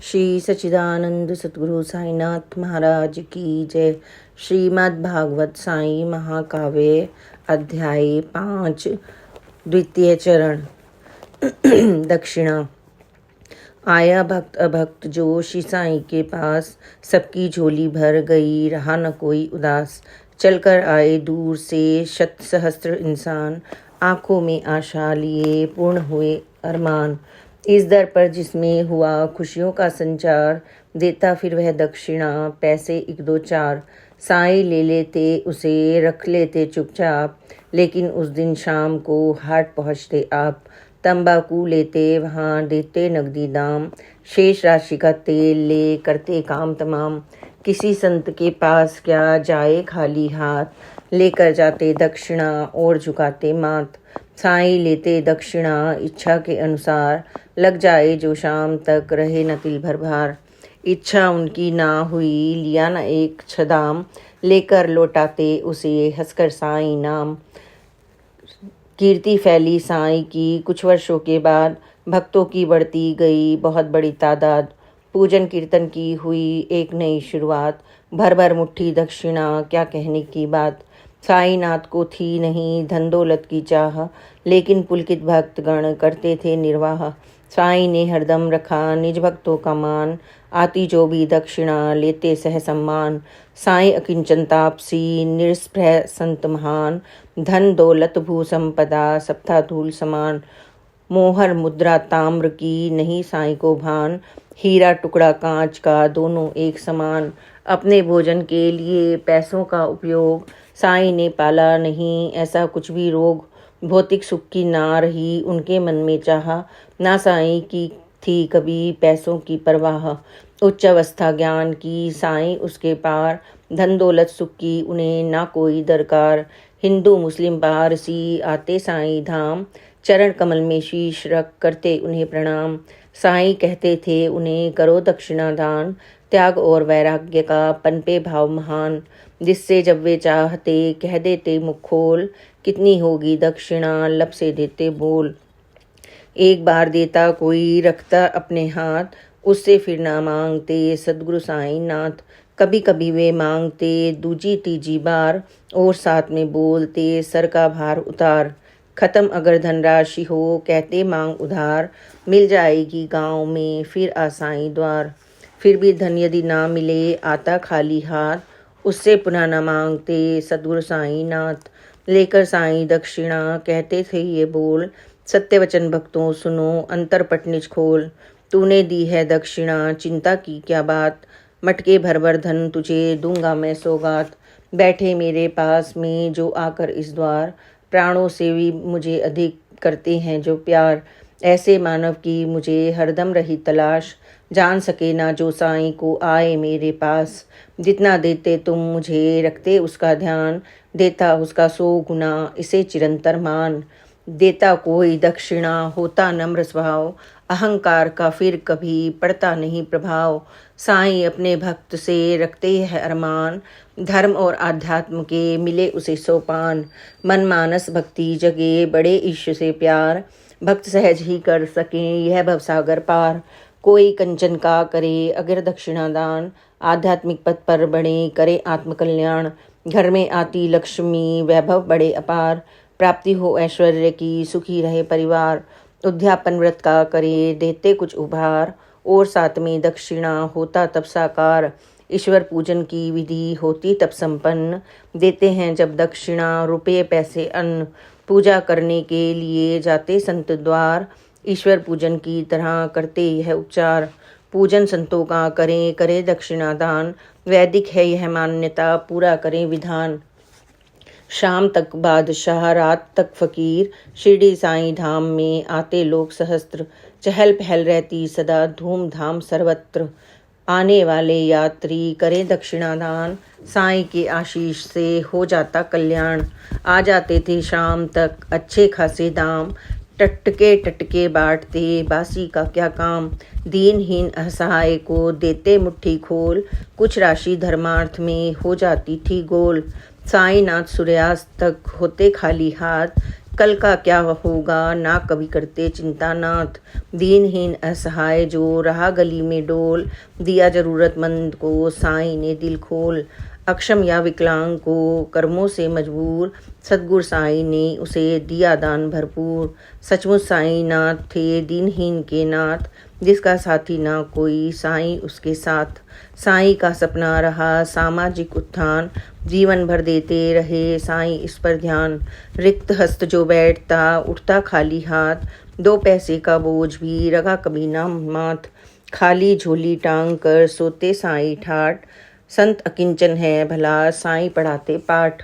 श्री सच्चिदानंद सद्गुरु साईनाथ महाराज की जय। श्रीमद् भागवत साई महाकाव्य अध्याय 5 द्वितीय चरण। दक्षिणा। आया भक्त अभक्त जो श्री साईं के पास, सबकी झोली भर गई रहा न कोई उदास। चलकर आए दूर से शत सहस्त्र इंसान, आंखों में आशा लिए पूर्ण हुए अरमान। इस दर पर जिसमें हुआ खुशियों का संचार, देता फिर वह दक्षिणा पैसे 1-2-4। साईं ले लेते उसे रख लेते चुपचाप, लेकिन उस दिन शाम को हाट पहुँचते आप। तंबाकू लेते वहाँ देते नगदी दाम, शेष राशि का तेल ले करते काम तमाम। किसी संत के पास क्या जाए खाली हाथ, लेकर जाते दक्षिणा और झुकाते माथ। साईं लेते दक्षिणा इच्छा के अनुसार, लग जाए जो शाम तक रहे न तिल भर भार। इच्छा उनकी ना हुई लिया न एक छदाम, लेकर लौटाते उसे हंसकर साईं नाम। कीर्ति फैली साईं की कुछ वर्षों के बाद, भक्तों की बढ़ती गई बहुत बड़ी तादाद। पूजन कीर्तन की हुई एक नई शुरुआत, भर भर मुट्ठी दक्षिणा क्या कहने की बात। साईनाथ को थी नहीं धन दौलत की चाह, लेकिन पुलकित भक्तगण करते थे निर्वाह। साईं ने हरदम रखा निज भक्तों का मान, आती जो भी दक्षिणा लेते सह सम्मान। साईं अकिंचन तापसी निस्पृह संत महान, धन दौलत भू संपदा सब था धूल समान। मोहर मुद्रा ताम्र की नहीं साईं को भान, हीरा टुकड़ा कांच का दोनों एक समान। अपने भोजन के लिए पैसों का उपयोग, साईं ने पाला नहीं ऐसा कुछ भी रोग। भौतिक सुख की ना रही उनके मन में चाह, ना साईं की थी कभी पैसों की परवाह। उच्च अवस्था ज्ञान की साईं उसके पार, धन दौलत सुख की उन्हें ना कोई दरकार। हिंदू मुस्लिम पारसी आते साईं धाम, चरण कमल में शीश रख करते उन्हें प्रणाम। साईं कहते थे उन्हें करो दक्षिणा दान, त्याग और वैराग्य का पनपे भाव महान। जिससे जब वे चाहते कह देते मुख खोल, कितनी होगी दक्षिणा लब से देते बोल। एक बार देता कोई रखता अपने हाथ, उससे फिर ना मांगते सद्गुरु साईं नाथ। कभी कभी वे मांगते दूजी तीजी बार, और साथ में बोलते सर का भार उतार। खत्म अगर धनराशि हो कहते मांग उधार, मिल जाएगी गांव में फिर आ साईं द्वार। फिर भी धन यदि ना मिले आता खाली हाथ, उससे पुनः न मांगते सद्गुरु साईं नाथ। लेकर साईं दक्षिणा कहते थे ये बोल, सत्य वचन भक्तों सुनो अंतरपट निज खोल। तूने दी है दक्षिणा चिंता की क्या बात, मटके भर भर धन तुझे दूंगा मैं सौगात। बैठे मेरे पास में जो आकर इस द्वार, प्राणों से भी मुझे अधिक करते हैं जो प्यार। ऐसे मानव की मुझे हरदम रही तलाश, जान सके ना जो साईं को आए मेरे पास। जितना देते तुम मुझे रखते उसका ध्यान, देता उसका 100 गुना इसे चिरंतर मान। देता कोई दक्षिणा होता नम्र स्वभाव, अहंकार का फिर कभी पड़ता नहीं प्रभाव। साईं अपने भक्त से रखते हैं अरमान, धर्म और आध्यात्म के मिले उसे सोपान। मन मानस भक्ति जगे बड़े ईश्वर से प्यार, भक्त सहज ही कर सकें यह भवसागर पार। कोई कंचन का करे अगर दक्षिणा दान, आध्यात्मिक पथ पर बढ़े करे आत्मकल्याण। घर में आती लक्ष्मी वैभव बड़े अपार, प्राप्ति हो ऐश्वर्य की सुखी रहे परिवार। उद्यापन व्रत का करे देते कुछ उपहार, और साथ में दक्षिणा होता तब साकार। ईश्वर पूजन की विधि होती तब संपन्न, देते हैं जब दक्षिणा रुपये पैसे अन्न। पूजा करने के लिए जाते संत द्वार, ईश्वर पूजन की तरह करते यह उपचार। पूजन संतों का करें करे दक्षिणा दान, वैदिक है यह मान्यता पूरा करें विधान। शाम तक बादशाह रात तक फकीर, शिरडी साईं धाम में आते लोग सहस्त्र। चहल पहल रहती सदा धूमधाम सर्वत्र, आने वाले यात्री करें दक्षिणा दान। साईं के आशीष से हो जाता कल्याण, आ जाते थे शाम तक अच्छे खासे दाम। टटके बांटते बासी का क्या काम, दीनहीन असहाय को देते मुट्ठी खोल। कुछ राशि धर्मार्थ में हो जाती थी गोल। साईनाथ सूर्यास्त तक होते खाली हाथ, कल का क्या होगा ना कभी करते चिंता नाथ। दीनहीन असहाय जो रहा गली में डोल, दिया जरूरतमंद को साईं ने दिल खोल। अक्षम या विकलांग को कर्मों से मजबूर, सद्गुरु साईं ने उसे दिया दान भरपूर। सचमुच साईं नाथ थे दीनहीन के नाथ, जिसका साथी ना कोई साईं उसके साथ। साईं का सपना रहा सामाजिक उत्थान, जीवन भर देते रहे साईं इस पर ध्यान। रिक्त हस्त जो बैठता उठता खाली हाथ, 2 पैसे का बोझ भी रगा कभी ना माथ। खाली झोली टांग कर सोते साईं ठाट, संत अकिंचन है भला साईं पढ़ाते पाठ।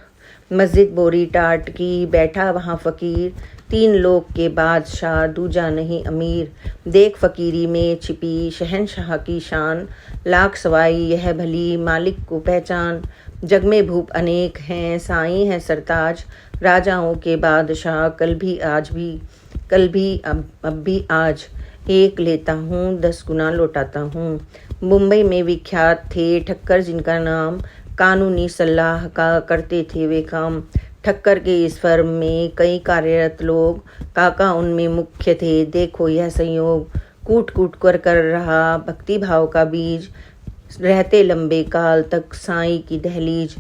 मस्जिद बोरी टाट की बैठा वहाँ फकीर, 3 लोक के बादशाह दूजा नहीं अमीर। देख फकीरी में छिपी शहनशाह की शान, लाख सवाई यह भली मालिक को पहचान। जग में भूप अनेक हैं साईं है सरताज, राजाओं के बादशाह कल भी अब भी आज। एक लेता हूँ 10 गुना लौटाता हूँ। मुंबई में विख्यात थे ठक्कर जिनका नाम, कानूनी सलाह का करते थे वे काम। ठक्कर के इस फर्म में कई कार्यरत लोग, काका उनमें मुख्य थे देखो यह संयोग। कूट कूट कर रहा भक्ति भाव का बीज, रहते लंबे काल तक साईं की दहलीज।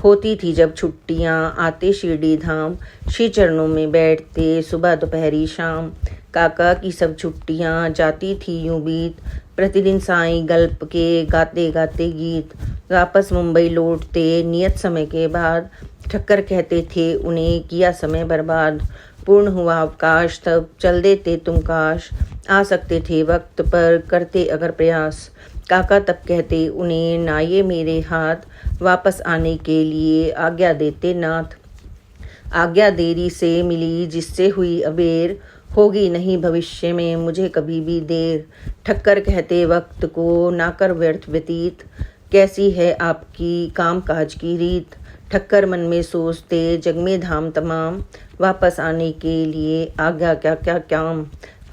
होती थी जब छुट्टियाँ आते शिरडी धाम, श्री चरणों में बैठते सुबह दोपहरी शाम। काका की सब छुट्टियाँ जाती थी यूं बीत, प्रतिदिन साईं गल्प के गाते गाते गीत। वापस मुंबई लौटते नियत समय के बाद, ठक्कर कहते थे उन्हें किया समय बर्बाद। पूर्ण हुआ अवकाश तब चल देते तुम काश, आ सकते थे वक्त पर करते अगर प्रयास। काका तब कहते उन्हें ना ये मेरे हाथ, वापस आने के लिए आज्ञा देते नाथ। आज्ञा देरी से मिली जिससे हुई अबेर, होगी नहीं भविष्य में मुझे कभी भी देर। ठक्कर कहते वक्त को ना कर व्यर्थ व्यतीत, कैसी है आपकी काम काज की रीत। ठक्कर मन में सोचते जग में धाम तमाम, वापस आने के लिए आज्ञा क्या क्या काम।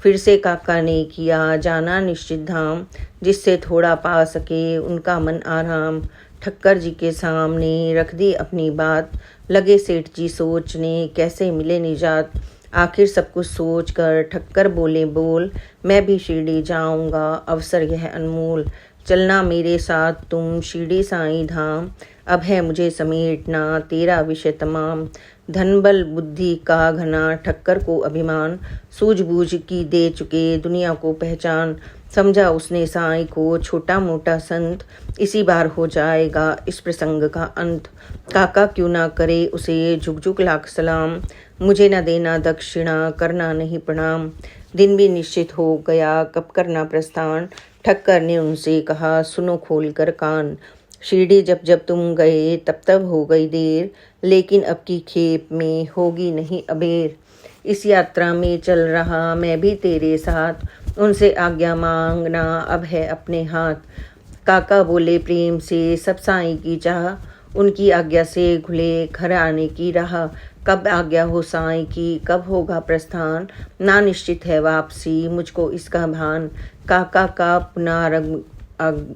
फिर से काका ने किया जाना निश्चित धाम, जिससे थोड़ा पा सके उनका मन आराम। ठक्कर जी के सामने रख दी अपनी बात, लगे सेठ जी सोचने कैसे मिले निजात। आखिर सब कुछ सोच कर ठक्कर बोले बोल, मैं भी शिरडी जाऊंगा अवसर यह अनमोल। चलना मेरे साथ तुम शिरडी साईं धाम, अब है मुझे समेटना तेरा विषय तमाम। धन बल बुद्धि का घना ठक्कर को अभिमान, सूझबूझ की दे चुके दुनिया को पहचान। समझा उसने साईं को छोटा मोटा संत, इसी बार हो जाएगा इस प्रसंग का अंत। काका क्यों ना करे उसे झुक झुक लाख सलाम, मुझे न देना दक्षिणा करना नहीं प्रणाम। दिन भी निश्चित हो गया कब करना प्रस्थान, ठक्कर ने उनसे कहा सुनो खोल कर कान। शिरडी जब जब तुम गए तब तब हो गई देर, लेकिन अब की खेप में होगी नहीं अबेर। इस यात्रा में चल रहा मैं भी तेरे साथ, उनसे आज्ञा मांगना अब है अपने हाथ। काका बोले प्रेम से सब साईं की चाह, उनकी आज्ञा से खुले घर आने की राह। कब आज्ञा हो साईं की कब होगा प्रस्थान, ना निश्चित है वापसी मुझको इसका भान। काका का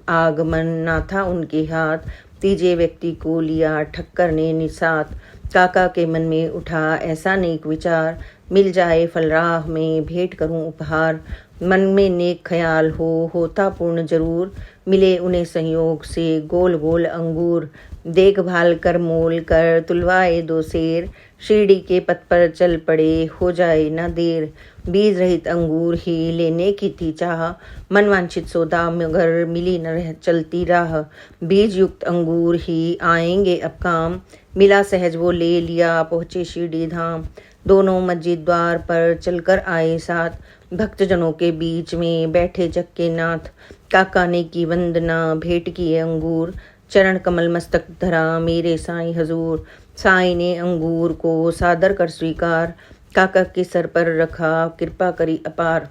आगमन ना था उनके हाथ, तीजे व्यक्ति को लिया ठक्कर ने निसात। काका के मन में उठा ऐसा नेक विचार, मिल जाए फल राह में भेंट करूं उपहार। मन में नेक ख्याल होता पूर्ण जरूर, मिले उन्हें संयोग से गोल गोल अंगूर। देखभाल कर मोल कर तुलवाए 2 शेर, शिरडी के पथ पर चल पड़े हो जाए ना देर। बीज रहित अंगूर ही लेने की थी चाह, मनवांछित सौदा मगर मिली न रह चलती राह। बीज युक्त अंगूर ही आएंगे अब काम, मिला सहज वो ले लिया पहुँचे शिरडी धाम। दोनों मस्जिद द्वार पर चलकर आए साथ, भक्तजनों के बीच में बैठे जग के नाथ। काका ने की वंदना भेंट किए अंगूर, चरण कमल मस्तक धरा मेरे साईं हजूर। साईं ने अंगूर को सादर कर स्वीकार, काका के सर पर रखा कृपा करी अपार।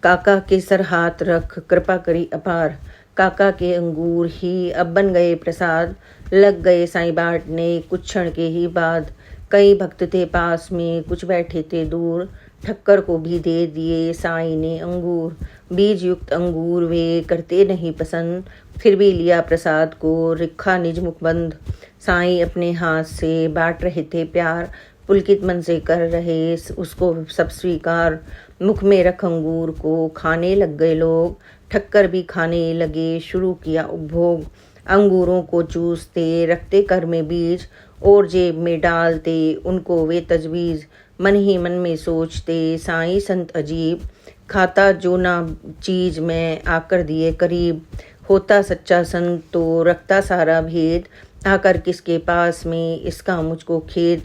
काका के सर हाथ रख कृपा करी अपार। काका के अंगूर ही अब बन गए प्रसाद, लग गए साईं बांटने कुछ क्षण के ही बाद। कई भक्त थे पास में कुछ बैठे थे दूर, ठक्कर को भी दे दिए साईं ने अंगूर। बीज युक्त अंगूर वे करते नहीं पसंद, फिर भी लिया प्रसाद को रिखा निज मुख बंद। साईं अपने हाथ से बांट रहे थे प्यार, पुलकित मन से कर रहे उसको सब स्वीकार। मुख में रख अंगूर को खाने लग गए लोग, ठक्कर भी खाने लगे, शुरू किया उपभोग। अंगूरों को चूसते रखते कर में बीज, और जेब में डालते उनको वे तजवीज़। मन ही मन में सोचते साईं संत अजीब, खाता जो ना चीज में आकर दिए करीब। होता सच्चा संत तो रखता सारा भेद, आकर किसके पास में इसका मुझको खेद।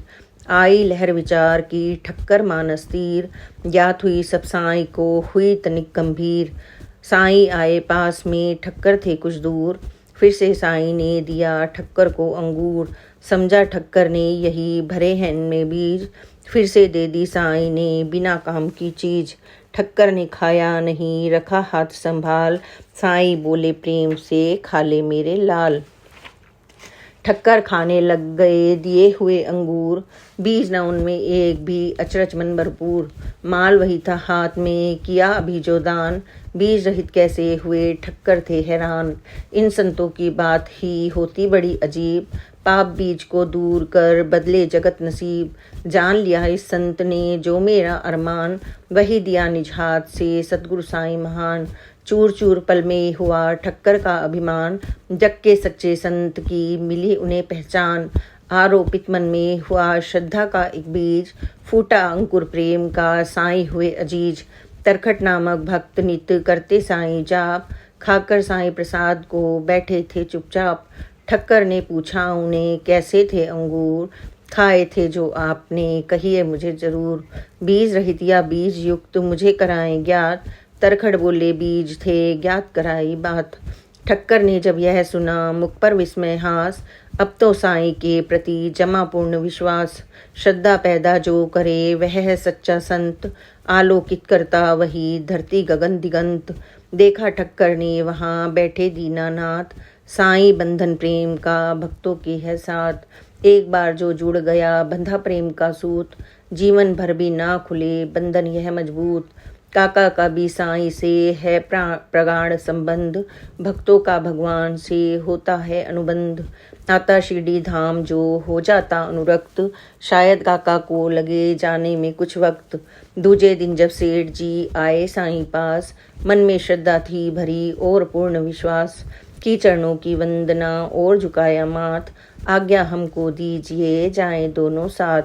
आई लहर विचार की ठक्कर मानस तीर, ज्ञात हुई सब साईं को हुई तनिक गंभीर। साईं आए पास में, ठक्कर थे कुछ दूर, फिर से साईं ने दिया ठक्कर को अंगूर। समझा ठक्कर ने यही भरे हैं इनमें बीज, फिर से दे दी साईं ने बिना काम की चीज। ठक्कर ने खाया नहीं, रखा हाथ संभाल, साईं बोले प्रेम से खा ले मेरे लाल। ठक्कर खाने लग गए दिए हुए अंगूर, बीज न उनमें एक भी, अचरज मन भरपूर। माल वही था हाथ में, किया अभी जो दान, बीज रहित कैसे हुए ठक्कर थे हैरान। इन संतों की बात ही होती बड़ी अजीब, पाप बीज को दूर कर बदले जगत नसीब। जान लिया इस संत ने जो मेरा अरमान, वही दिया निज हाथ से सतगुरु साईं महान। चूर चूर पल में हुआ ठक्कर का अभिमान, जग के सच्चे संत की मिली उन्हें पहचान। आरोपित मन में हुआ श्रद्धा का एक बीज, फूटा अंकुर प्रेम का साईं हुए अजीज। तरखट नामक भक्त नित्य करते साईं जाप, खाकर साईं प्रसाद को बैठे थे चुपचाप। ठक्कर ने पूछा उन्हें कैसे थे अंगूर, खाए थे जो आपने कहिए मुझे जरूर। बीज रहित या बीज युक्त मुझे कराएं ज्ञात, तरखड़ बोले बीज थे ज्ञात कराई बात। ठक्कर ने जब यह सुना मुख पर विस्मय हास, अब तो साईं के प्रति जमा पूर्ण विश्वास। श्रद्धा पैदा जो करे वह है सच्चा संत, आलोकित करता वही धरती गगन दिगंत। देखा ठक्कर ने वहाँ बैठे दीनानाथ, साईं बंधन प्रेम का भक्तों की है साथ। एक बार जो जुड़ गया बंधा प्रेम का सूत, जीवन भर भी ना खुले बंधन यह मजबूत। काका का भी साईं से है प्रगाढ़ संबंध, भक्तों का भगवान से होता है अनुबंध। आता शिरडी धाम जो हो जाता अनुरक्त, शायद काका को लगे जाने में कुछ वक्त। दूजे दिन जब सेठ जी आए साईं पास, मन में श्रद्धा थी भरी और पूर्ण विश्वास। की चरणों की वंदना और झुकाया माथ, आज्ञा हमको दीजिए जाएं दोनों साथ।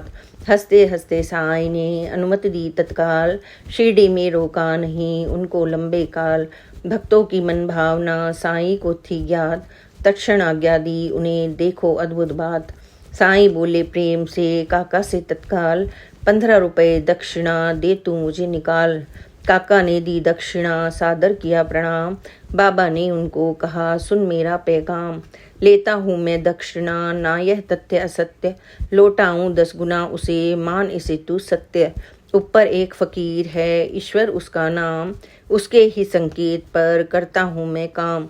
हंसते हंसते साईं ने अनुमति दी तत्काल, शिरडी में रोका नहीं उनको लंबे काल। भक्तों की मन भावना साईं को थी ज्ञात, तत्क्षण आज्ञा दी उन्हें देखो अद्भुत बात। साईं बोले प्रेम से काका से तत्काल, 15 रुपए दक्षिणा दे तू मुझे निकाल। काका ने दी दक्षिणा सादर किया प्रणाम, बाबा ने उनको कहा सुन मेरा पैगाम। लेता हूँ मैं दक्षिणा ना यह तथ्य असत्य, लौटाऊँ 10 गुना उसे मान इसे तू सत्य। ऊपर एक फकीर है ईश्वर उसका नाम, उसके ही संकेत पर करता हूँ मैं काम।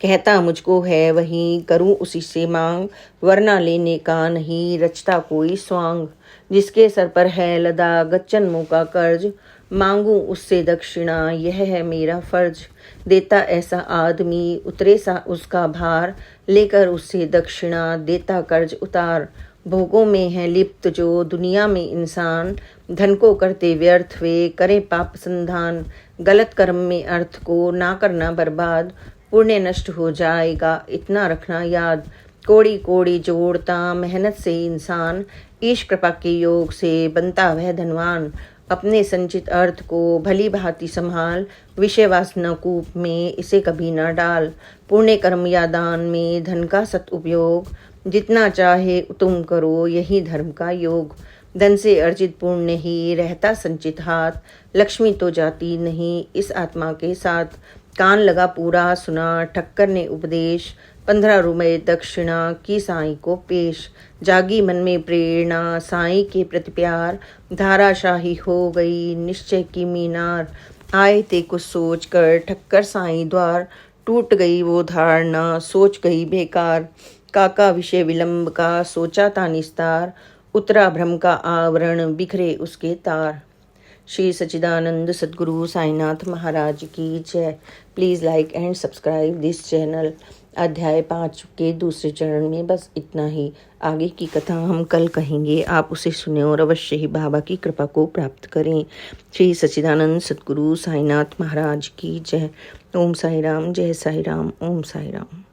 कहता मुझको है वही करूँ उसी से मांग, वरना लेने का नहीं रचता कोई स्वांग। जिसके सर पर है लदा गच्चनमों का कर्ज, मांगूं उससे दक्षिणा यह है मेरा फर्ज। देता ऐसा आदमी उतरे सा उसका भार, लेकर उससे दक्षिणा देता कर्ज उतार। भोगों में है लिप्त जो दुनिया में इंसान, धन को करते व्यर्थ वे करें पाप संधान। गलत कर्म में अर्थ को ना करना बर्बाद, पुण्य नष्ट हो जाएगा इतना रखना याद। कोड़ी कोड़ी जोड़ता मेहनत से इंसान, ईश कृपा के योग से बनता वह धनवान। अपने संचित अर्थ को भली भांति संभाल, विषय वासना कूप में इसे कभी ना डाल। पुण्य कर्म या दान में धन का सदुपयोग, जितना चाहे तुम करो यही धर्म का योग। धन से अर्जित पुण्य ही रहता संचित हाथ, लक्ष्मी तो जाती नहीं इस आत्मा के साथ। कान लगा पूरा सुना ठक्कर ने उपदेश, 15 रुपए दक्षिणा की साईं को पेश। जागी मन में प्रेरणा साईं के प्रति प्यार, धाराशाही हो गई निश्चय की मीनार। आए थे कुछ सोच कर ठक्कर साईं द्वार, टूट गई वो धारणा सोच गई बेकार। काका विषय विलंब का सोचा था निस्तार, उतरा भ्रम का आवरण बिखरे उसके तार। श्री सच्चिदानंद सद्गुरु साईनाथ महाराज की जय। Please like and subscribe this channel. अध्याय 5 के दूसरे चरण में बस इतना ही। आगे की कथा हम कल कहेंगे। आप उसे सुने और अवश्य ही बाबा की कृपा को प्राप्त करें। श्री सच्चिदानंद सद्गुरु साईनाथ महाराज की जय। ओम साई राम, जय साई राम, ओम साई राम।